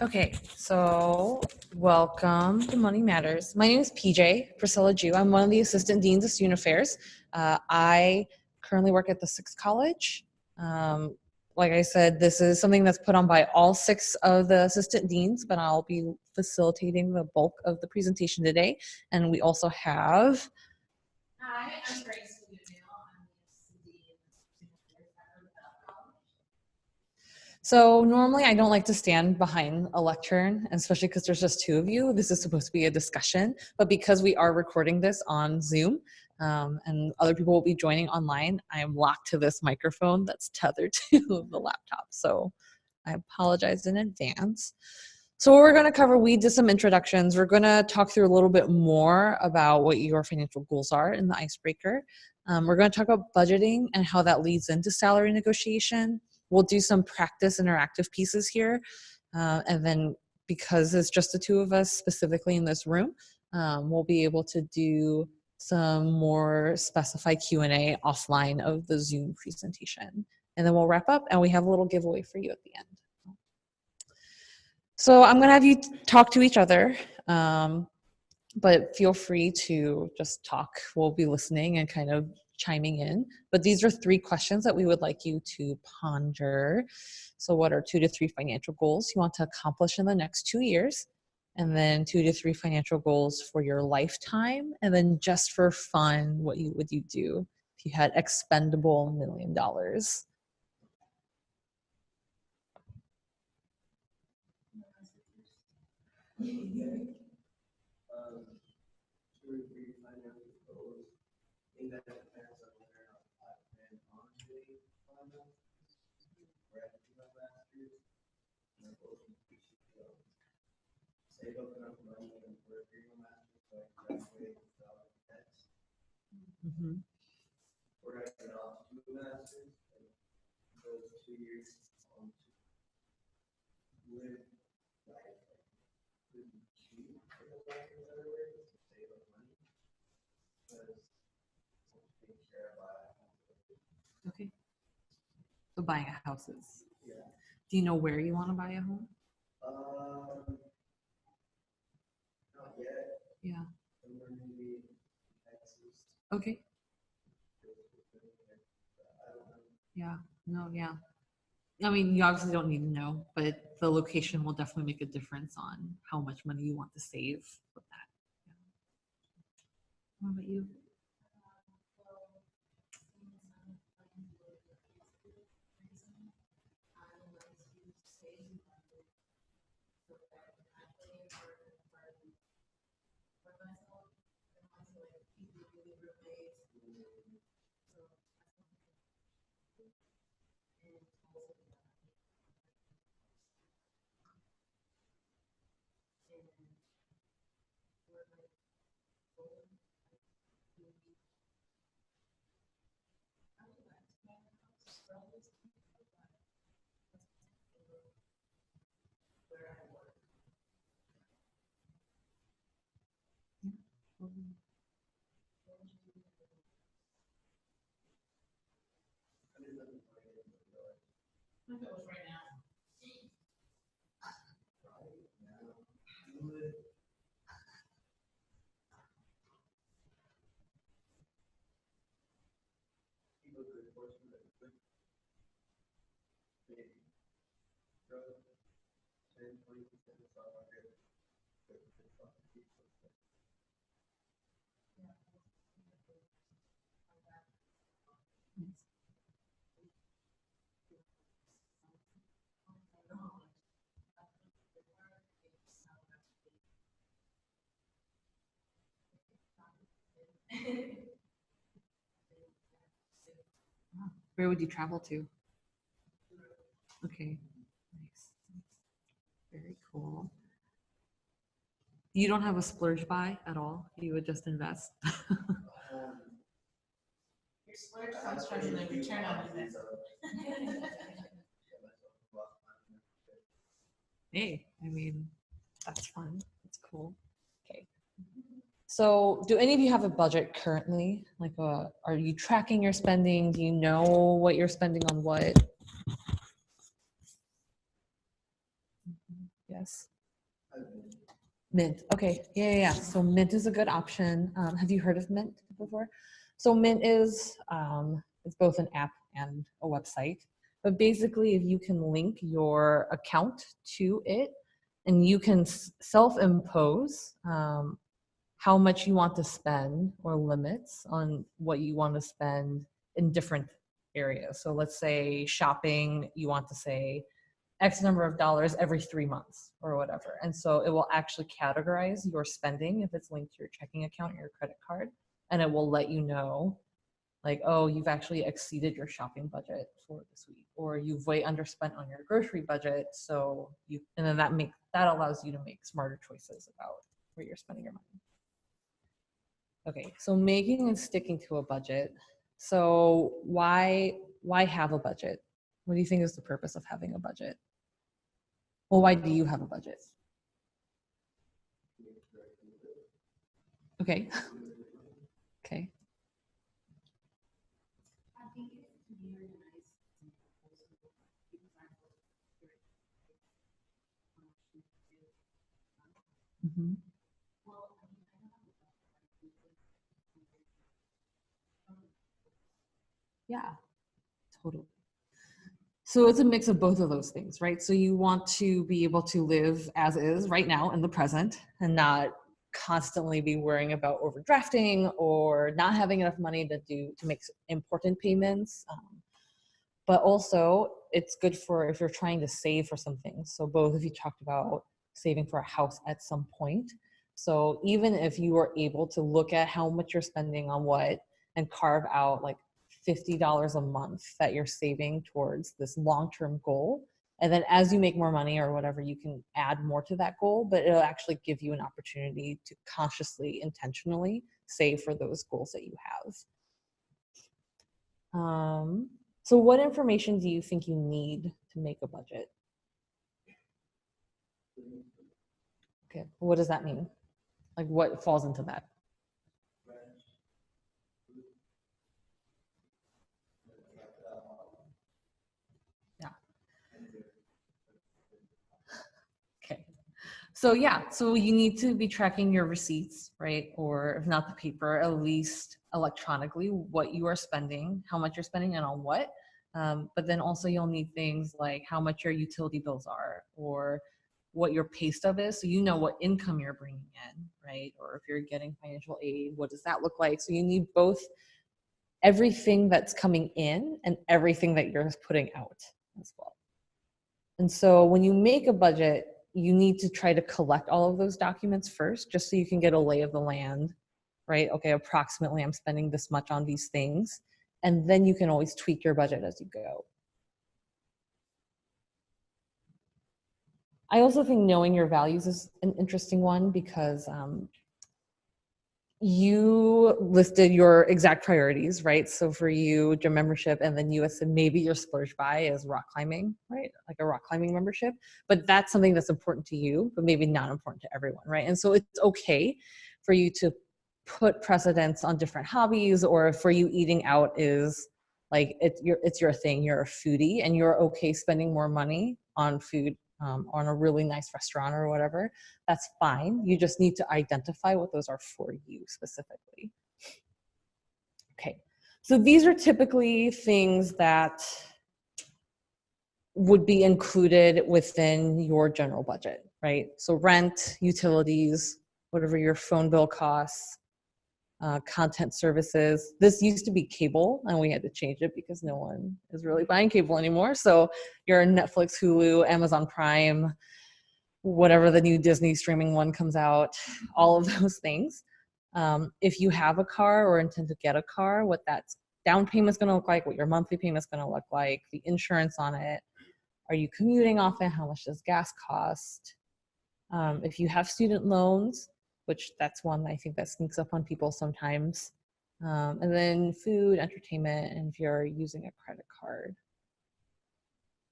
Okay, so welcome to Money Matters. My name is PJ, Priscilla Jew. I'm one of the assistant deans of student affairs. I currently work at the Sixth College. Like I said, this is something that's put on by all 6 of the assistant deans, but I'll be facilitating the bulk of the presentation today. And we also have... Hi, I'm Grace. So normally I don't like to stand behind a lectern, especially because there's just 2 of you. This is supposed to be a discussion, but because we are recording this on Zoom and other people will be joining online, I am locked to this microphone that's tethered to the laptop. So I apologize in advance. So what we're going to cover, we did some introductions. We're going to talk through a little bit more about what your financial goals are in the Icebreaker. We're going to talk about budgeting and how that leads into salary negotiation. We'll do some practice interactive pieces here. And then because it's just the 2 of us specifically in this room, we'll be able to do some more specified Q&A offline of the Zoom presentation. And then we'll wrap up and we have a little giveaway for you at the end. So I'm gonna have you talk to each other, but feel free to just talk. We'll be listening and kind of chiming in. But these are 3 questions that we would like you to ponder. So what are 2 to 3 financial goals you want to accomplish in the next 2 years? And then 2 to 3 financial goals for your lifetime. And then just for fun, what would you do if you had expendable $1 million? Save up enough money and work for your master's so I can graduate without debt. Or I can opt to do a master's and those 2 years on to live life really cheap for the lack of a better word, to save up money. Because I take care of my house. Okay. So buying a house is. Yeah. Do you know where you want to buy a home? Not yet. Yeah. Somewhere maybe Texas. Okay. Yeah. No, yeah. I mean, you obviously don't need to know, but the location will definitely make a difference on how much money you want to save with that. Yeah. What about you? Where would you travel to? Okay, nice. Very cool. You don't have a splurge buy at all? You would just invest? Your splurge comes from the return on investment. Hey, I mean, that's fun. That's cool. Okay. So do any of you have a budget currently? Like, are you tracking your spending? Do you know what you're spending on what? Yes. Mint. Okay. Yeah. So Mint is a good option. Have you heard of Mint before? So Mint is it's both an app and a website. But basically, if you can link your account to it, and you can self-impose how much you want to spend or limits on what you want to spend in different areas. So let's say shopping, you want to say X number of dollars every 3 months or whatever. And so it will actually categorize your spending if it's linked to your checking account or your credit card. And it will let you know, like, oh, you've actually exceeded your shopping budget for this week, or you've way underspent on your grocery budget. So and then that allows you to make smarter choices about where you're spending your money. Okay, so making and sticking to a budget. So why have a budget? What do you think is the purpose of having a budget? Well, why do you have a budget? Okay. Okay. Mm-hmm. Yeah, totally. So it's a mix of both of those things, right? So you want to be able to live as is right now in the present and not constantly be worrying about overdrafting or not having enough money to make important payments. But also it's good for if you're trying to save for some things. So both of you talked about saving for a house at some point. So even if you are able to look at how much you're spending on what and carve out like $50 a month that you're saving towards this long-term goal, and then as you make more money or whatever, you can add more to that goal, but it'll actually give you an opportunity to consciously, intentionally save for those goals that you have. So what information do you think you need to make a budget? Okay, what does that mean? Like what falls into that? Yeah. Okay. So yeah, so you need to be tracking your receipts, right? Or if not the paper, at least electronically, what you are spending, how much you're spending and on what. But then also you'll need things like how much your utility bills are or what your pay stub is. So you know what income you're bringing in, right? Or if you're getting financial aid, what does that look like? So you need both everything that's coming in and everything that you're putting out as well. And so when you make a budget, you need to try to collect all of those documents first, just so you can get a lay of the land, right? Okay, approximately I'm spending this much on these things. And then you can always tweak your budget as you go. I also think knowing your values is an interesting one because you listed your exact priorities, right? So for you, gym membership, and then you said maybe your splurge buy is rock climbing, right? Like a rock climbing membership, but that's something that's important to you, but maybe not important to everyone, right? And so it's okay for you to put precedence on different hobbies, or for you eating out is like it's your thing. You're a foodie, and you're okay spending more money on food on a really nice restaurant or whatever. That's fine. You just need to identify what those are for you specifically. Okay, so these are typically things that would be included within your general budget, right? So rent, utilities, whatever your phone bill costs, content services. This used to be cable, and we had to change it because no one is really buying cable anymore. So your Netflix, Hulu, Amazon Prime, whatever the new Disney streaming one comes out, all of those things. If you have a car or intend to get a car, what that down payment is going to look like, what your monthly payment is going to look like, the insurance on it. Are you commuting often? How much does gas cost? If you have student loans, which that's one I think that sneaks up on people sometimes. And then food, entertainment, and if you're using a credit card.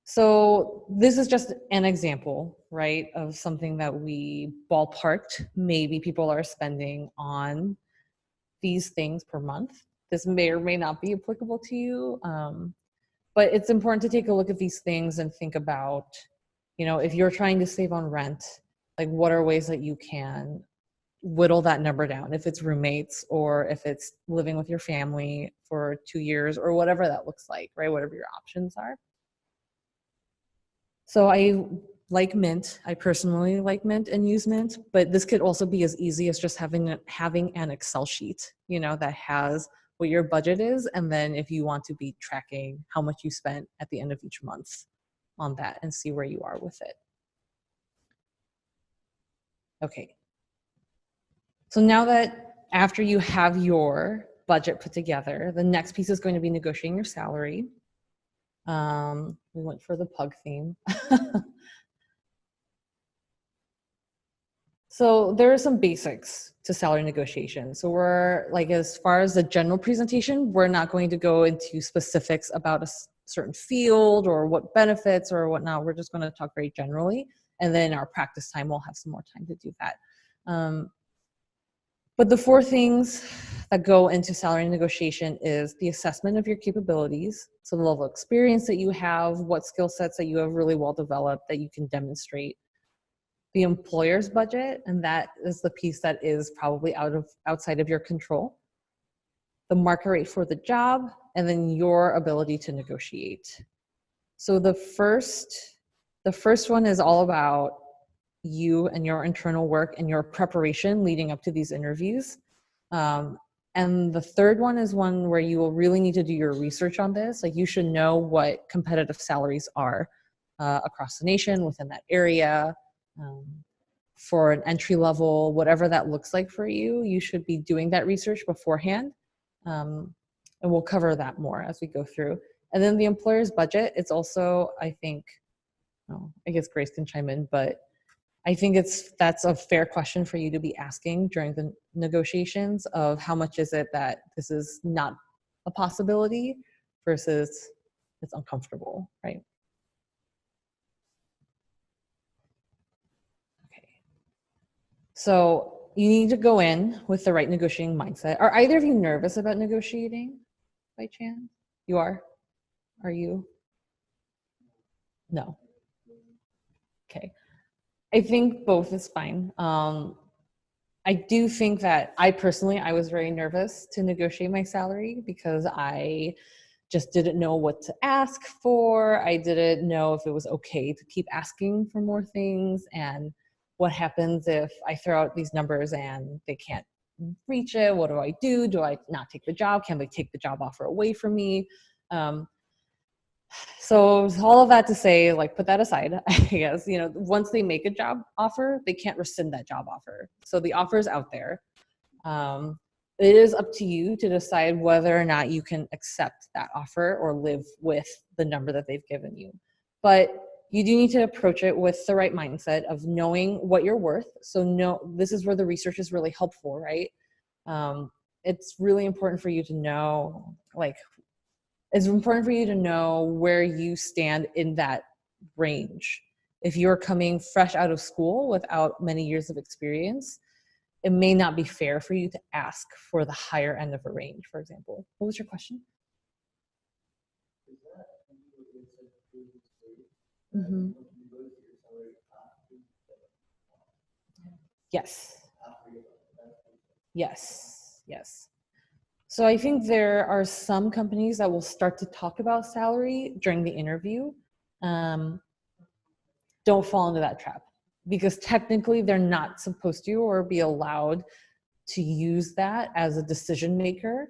So this is just an example, right, of something that we ballparked. Maybe people are spending on these things per month. This may or may not be applicable to you, but it's important to take a look at these things and think about, if you're trying to save on rent, like what are ways that you can whittle that number down, if it's roommates or if it's living with your family for 2 years or whatever that looks like, right? Whatever your options are. So I like Mint. I personally like Mint and use Mint, but this could also be as easy as just having an Excel sheet, that has what your budget is, and then if you want to be tracking how much you spent at the end of each month on that and see where you are with it. Okay. So now that after you have your budget put together, the next piece is going to be negotiating your salary. We went for the pug theme. So there are some basics to salary negotiation. So we're like, as far as the general presentation, we're not going to go into specifics about a certain field or what benefits or whatnot. We're just going to talk very generally. And then our practice time, we'll have some more time to do that. But the 4 things that go into salary negotiation is the assessment of your capabilities. So the level of experience that you have, what skill sets that you have really well developed that you can demonstrate. The employer's budget, and that is the piece that is probably outside of your control. The market rate for the job, and then your ability to negotiate. So the first one is all about you and your internal work and your preparation leading up to these interviews. And the third one is one where you will really need to do your research on this. Like, you should know what competitive salaries are across the nation within that area. For an entry level, whatever that looks like for you, you should be doing that research beforehand. And we'll cover that more as we go through. And then the employer's budget, it's also, I think, I guess Grace can chime in, but I think that's a fair question for you to be asking during the negotiations of how much is it that this is not a possibility versus it's uncomfortable, right? Okay. So you need to go in with the right negotiating mindset. Are either of you nervous about negotiating by chance? You are? Are you? No. Okay. I think both is fine. I do think that I was very nervous to negotiate my salary because I just didn't know what to ask for. I didn't know if it was okay to keep asking for more things, and what happens if I throw out these numbers and they can't reach it. What do I do? Do I not take the job? Can they take the job offer away from me? So all of that to say, like, put that aside, I guess, once they make a job offer, they can't rescind that job offer. So the offer is out there. It is up to you to decide whether or not you can accept that offer or live with the number that they've given you. But you do need to approach it with the right mindset of knowing what you're worth. So this is where the research is really helpful, right? It's really important for you to know, it's important for you to know where you stand in that range. If you're coming fresh out of school without many years of experience, it may not be fair for you to ask for the higher end of a range, for example. What was your question? Mm-hmm. Yes. Yes. So I think there are some companies that will start to talk about salary during the interview. Don't fall into that trap, because technically they're not supposed to or be allowed to use that as a decision maker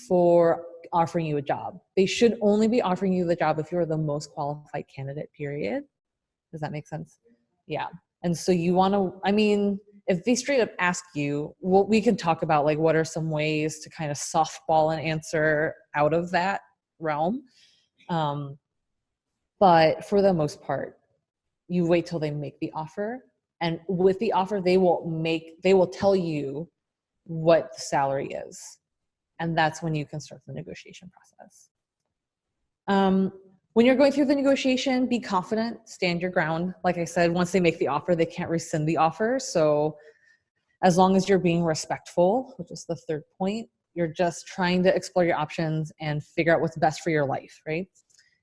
for offering you a job. They should only be offering you the job if you're the most qualified candidate, period. Does that make sense? Yeah. And so you want to, if they straight up ask you, well, we can talk about like what are some ways to kind of softball an answer out of that realm. But for the most part, you wait till they make the offer. And with the offer, they will tell you what the salary is. And that's when you can start the negotiation process. When you're going through the negotiation, be confident, stand your ground. Like I said, once they make the offer, they can't rescind the offer. So as long as you're being respectful, which is the third point, you're just trying to explore your options and figure out what's best for your life, right?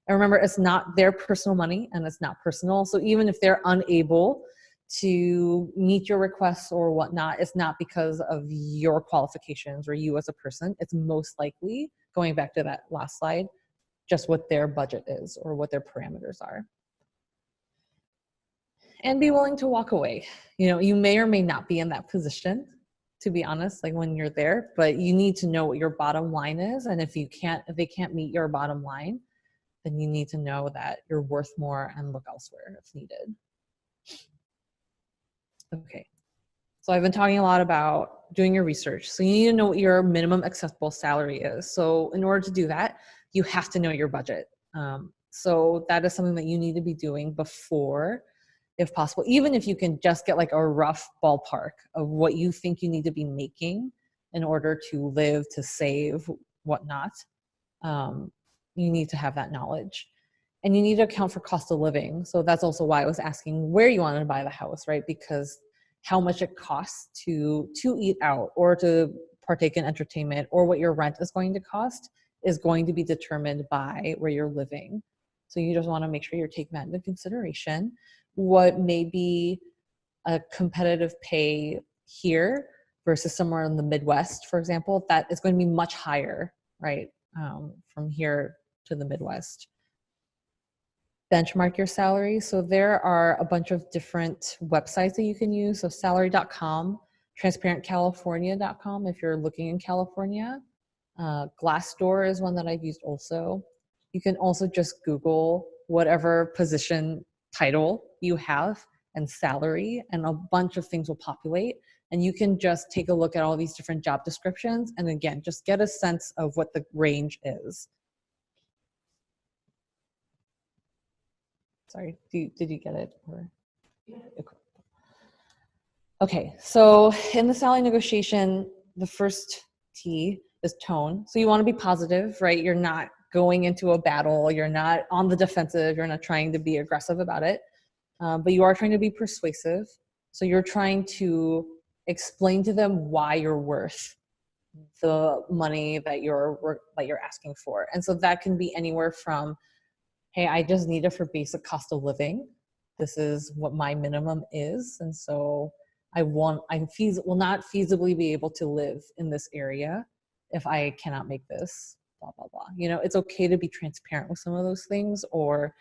And remember, it's not their personal money and it's not personal. So even if they're unable to meet your requests or whatnot, it's not because of your qualifications or you as a person. It's most likely, going back to that last slide, just what their budget is or what their parameters are. And be willing to walk away. You know, you may or may not be in that position, to be honest, like when you're there, but you need to know what your bottom line is. And if they can't meet your bottom line, then you need to know that you're worth more and look elsewhere if needed. Okay. So I've been talking a lot about doing your research. So you need to know what your minimum acceptable salary is. So in order to do that, you have to know your budget. So that is something that you need to be doing before, if possible, even if you can just get like a rough ballpark of what you think you need to be making in order to live, to save, whatnot. You need to have that knowledge. And you need to account for cost of living. So that's also why I was asking where you wanted to buy the house, right? Because how much it costs to eat out or to partake in entertainment, or what your rent is going to cost, is going to be determined by where you're living. So you just want to make sure you're taking that into consideration. What may be a competitive pay here versus somewhere in the Midwest, for example, that is going to be much higher, right? From here to the Midwest. Benchmark your salary. So there are a bunch of different websites that you can use. So salary.com, transparentcalifornia.com if you're looking in California. Glassdoor is one that I've used also. You can also just Google whatever position title you have and salary, and a bunch of things will populate. And you can just take a look at all these different job descriptions. And again, just get a sense of what the range is. Sorry, did you get it? Or? Okay, so in the salary negotiation, the first T is tone. So you want to be positive, right? You're not going into a battle. You're not on the defensive. You're not trying to be aggressive about it. But you are trying to be persuasive. So you're trying to explain to them why you're worth the money that you're asking for. And so that can be anywhere from, hey, I just need it for basic cost of living. This is what my minimum is. And so I will not feasibly be able to live in this area if I cannot make this, blah, blah, blah. You know, it's okay to be transparent with some of those things, or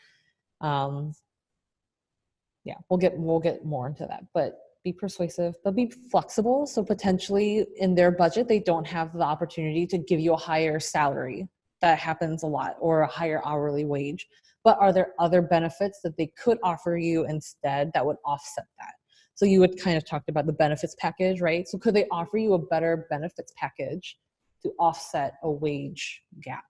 yeah, we'll get more into that, but be persuasive, but be flexible. So potentially in their budget, they don't have the opportunity to give you a higher salary. That happens a lot, or a higher hourly wage. But are there other benefits that they could offer you instead that would offset that? So you had kind of talked about the benefits package, right? So could they offer you a better benefits package to offset a wage gap?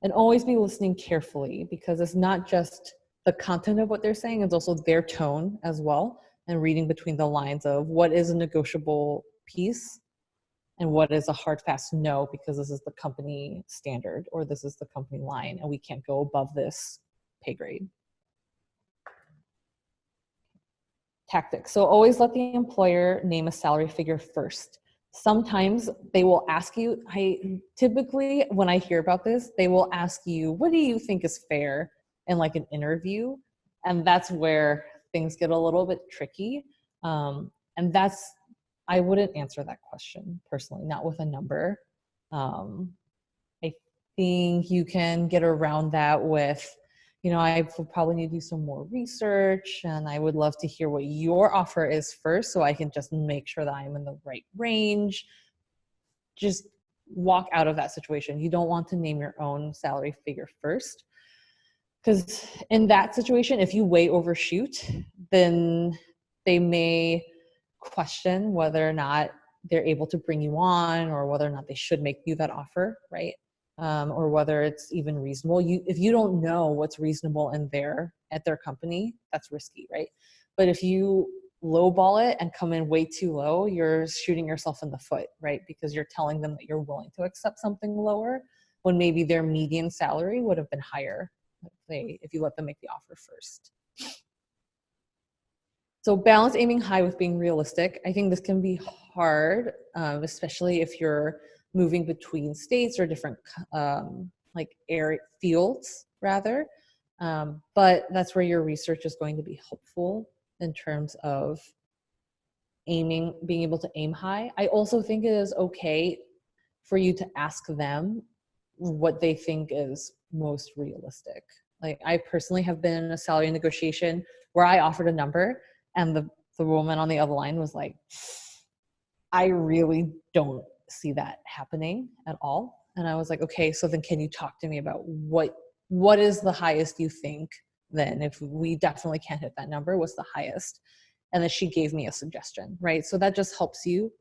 And always be listening carefully, because it's not just the content of what they're saying, it's also their tone as well, and reading between the lines of what is a negotiable piece and what is a hard fast no, because this is the company standard or this is the company line and we can't go above this pay grade. Tactics. So always let the employer name a salary figure first. Sometimes they will ask you, typically when I hear about this, they will ask you, what do you think is fair, in like an interview? And that's where things get a little bit tricky. And I wouldn't answer that question personally, not with a number. I think you can get around that with, you know, I will probably need to do some more research, and I would love to hear what your offer is first so I can just make sure that I'm in the right range. Just walk out of that situation. You don't want to name your own salary figure first, because in that situation, if you way overshoot, then they may question whether or not they're able to bring you on, or whether or not they should make you that offer, right? Or whether it's even reasonable. If you don't know what's reasonable at their company, that's risky, right? But if you lowball it and come in way too low, you're shooting yourself in the foot, right? Because you're telling them that you're willing to accept something lower when maybe their median salary would have been higher if you let them make the offer first. So balance aiming high with being realistic. I think this can be hard, especially if you're moving between states or different like area fields rather. But that's where your research is going to be helpful in terms of being able to aim high. I also think it is okay for you to ask them what they think is most realistic. Like I personally have been in a salary negotiation where I offered a number and the woman on the other line was like, I really don't see that happening at all. And I was like, okay, so then can you talk to me about what is the highest you think then? If we definitely can't hit that number, what's the highest? And then she gave me a suggestion, right? So that just helps you.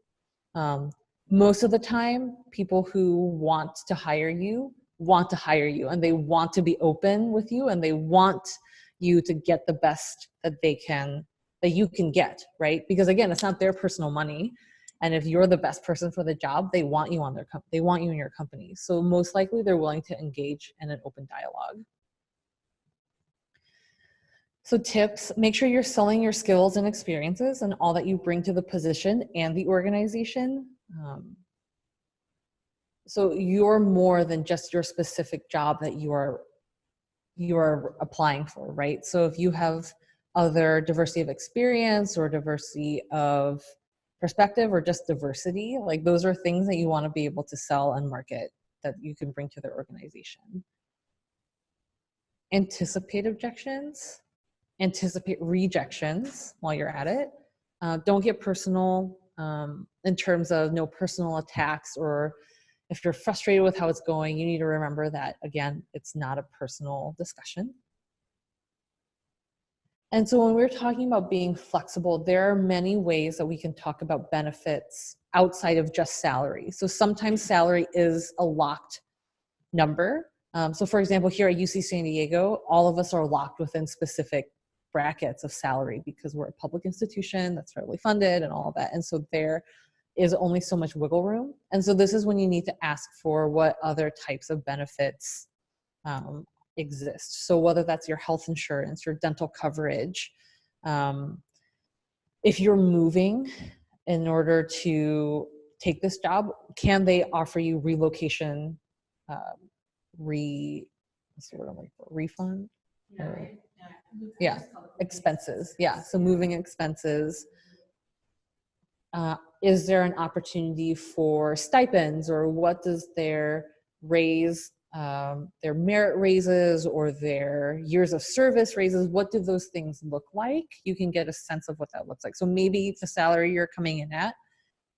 Most of the time, people who want to hire you and they want to be open with you and they want you to get the best that you can get, right? Because again, it's not their personal money. And if you're the best person for the job, they want you they want you in your company. So most likely they're willing to engage in an open dialogue. So tips, make sure you're selling your skills and experiences and all that you bring to the position and the organization. So you're more than just your specific job that you are applying for, right? So if you have other diversity of experience or diversity of perspective or just diversity, like those are things that you want to be able to sell and market that you can bring to their organization. Anticipate objections, anticipate rejections while you're at it. Don't get personal in terms of no personal attacks, or if you're frustrated with how it's going, you need to remember that, again, it's not a personal discussion. And so when we're talking about being flexible, there are many ways that we can talk about benefits outside of just salary. So sometimes salary is a locked number. So for example, here at UC San Diego, all of us are locked within specific brackets of salary because we're a public institution that's federally funded and all of that. And so there is only so much wiggle room. And so this is when you need to ask for what other types of benefits exist. So whether that's your health insurance, your dental coverage, if you're moving in order to take this job, can they offer you relocation, what's the word I'm looking for? Refund? Yeah, expenses. Yeah, so moving expenses. Is there an opportunity for stipends, or what does their raise, their merit raises or their years of service raises, what do those things look like? You can get a sense of what that looks like. So maybe the salary you're coming in at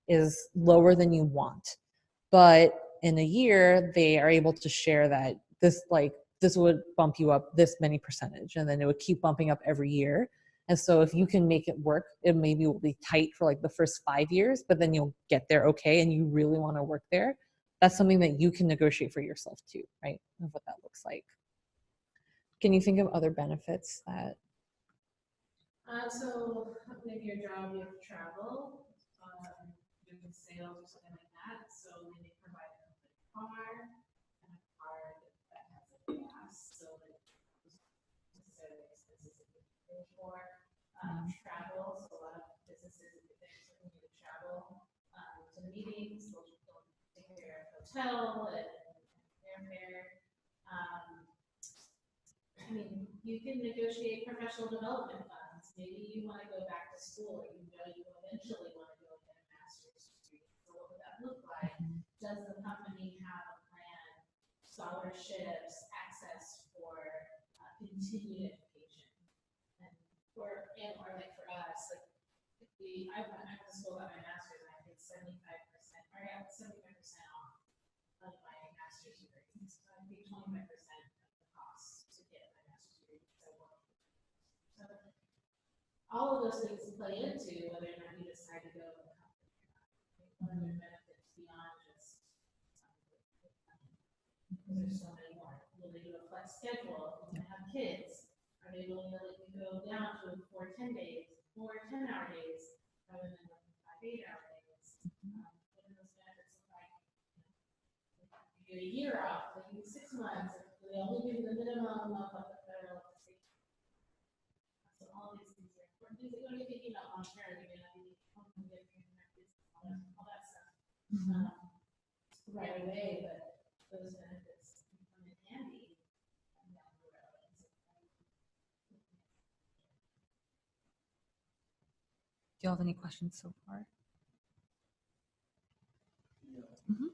is lower than you want, but in a year they are able to share that this would bump you up this many percentage, and then it would keep bumping up every year. And so if you can make it work, it maybe will be tight for like the first 5 years, but then you'll get there okay, and you really want to work there. That's something that you can negotiate for yourself too, right? Of what that looks like. Can you think of other benefits that? So maybe your job, you have to travel, doing sales or something like that. So they provide a car and a card that has a gas, so that necessarily expenses that you pay for. Travel, so a lot of businesses and things are going to travel to meetings, they'll take care of hotel and airfare. I mean, you can negotiate professional development funds. Maybe you want to go back to school, or you know you eventually want to go get a master's degree. So what would that look like? Does the company have a plan, scholarships, access for continued education? Or like for us, like I went to school got my master's and I paid 75%, or I got 75% off of my master's degree. So I paid 25% of the cost to get my master's degree because I wanted to. So all of those things play into whether or not you decide to go with the company or not. One of the benefits beyond just because there's so many more. Will they do a flex schedule? If you have kids, are they willing to let you go down to 4 10-day, 4 10-hour days rather than 5 8-hour days? What do those benefits look like? You get a year off, like you get 6 months, they only give you the minimum of what the federal state. So all of these things are important. Things that you don't get, long term, you're going to be all that stuff right away, but those benefits come you have any questions so far? Mhm.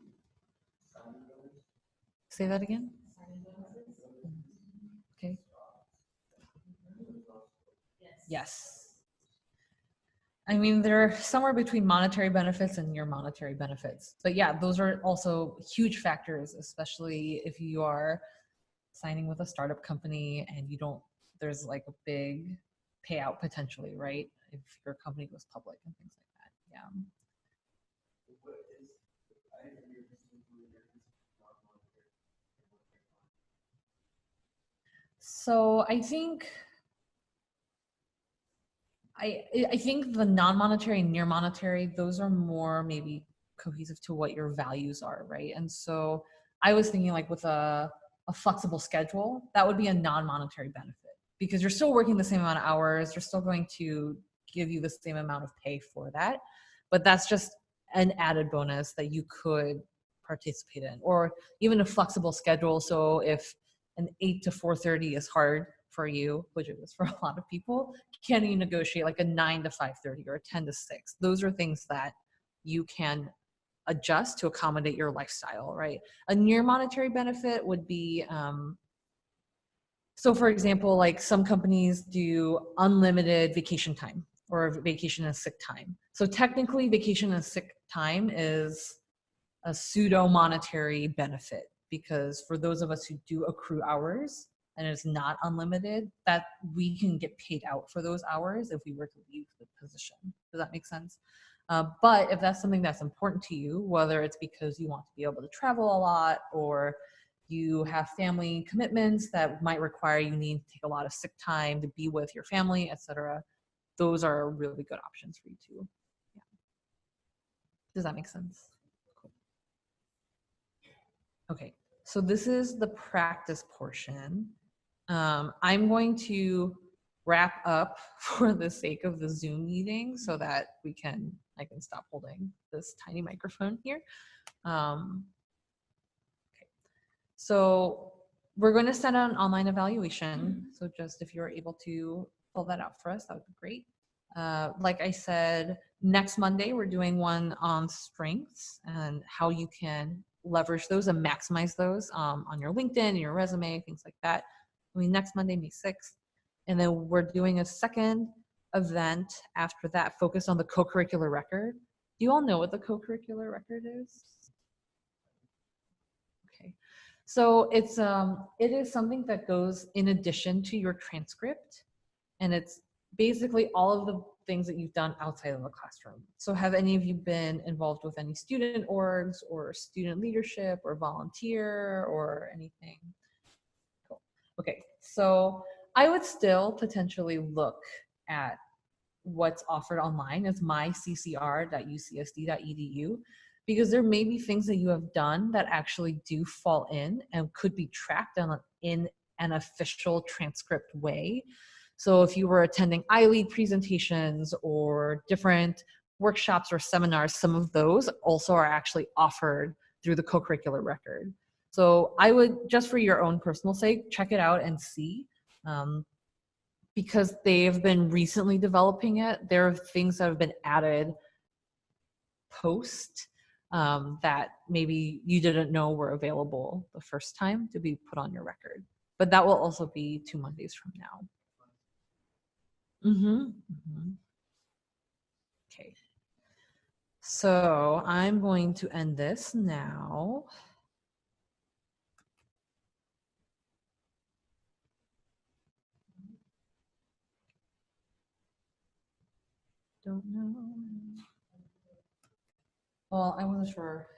Say that again. Okay. Yes. I mean, they're somewhere between monetary benefits and near monetary benefits. But yeah, those are also huge factors, especially if you are signing with a startup company and you don't, there's like a big payout potentially, right? If your company goes public and things like that. Yeah. So I think the non-monetary and near monetary, those are more maybe cohesive to what your values are, right? And so I was thinking like with a flexible schedule, that would be a non-monetary benefit because you're still working the same amount of hours, you're still going to give you the same amount of pay for that, but that's just an added bonus that you could participate in, or even a flexible schedule. So if an 8 to 4:30 is hard for you, which it is for a lot of people, can you negotiate like a 9 to 5:30 or a 10 to 6? Those are things that you can adjust to accommodate your lifestyle, right? A near monetary benefit would be, so for example, like some companies do unlimited vacation time or vacation and sick time. So technically vacation and sick time is a pseudo monetary benefit because for those of us who do accrue hours and it's not unlimited, that we can get paid out for those hours if we were to leave the position. Does that make sense? But if that's something that's important to you, whether it's because you want to be able to travel a lot or you have family commitments that might require you need to take a lot of sick time to be with your family, etc., those are really good options for you too. Yeah. Does that make sense? Okay, so this is the practice portion. I'm going to wrap up for the sake of the Zoom meeting so that I can stop holding this tiny microphone here. Okay. So we're going to send out an online evaluation. So just if you're able to fill that out for us, that would be great. Like I said, next Monday, we're doing one on strengths and how you can leverage those and maximize those on your LinkedIn and your resume, things like that. Next Monday, May 6th. And then we're doing a second event after that focused on the co-curricular record. Do you all know what the co-curricular record is? Okay. So it is something that goes in addition to your transcript, and it's basically all of the things that you've done outside of the classroom. So have any of you been involved with any student orgs or student leadership or volunteer or anything? Cool. Okay, so I would still potentially look at what's offered online as myccr.ucsd.edu because there may be things that you have done that actually do fall in and could be tracked in an official transcript way. So if you were attending iLead presentations or different workshops or seminars, some of those also are actually offered through the co-curricular record. So I would, just for your own personal sake, check it out and see. Because they've been recently developing it, there are things that have been added post that maybe you didn't know were available the first time to be put on your record. But that will also be 2 Mondays from now. Okay. So I'm going to end this now. Don't know. Well, I wasn't sure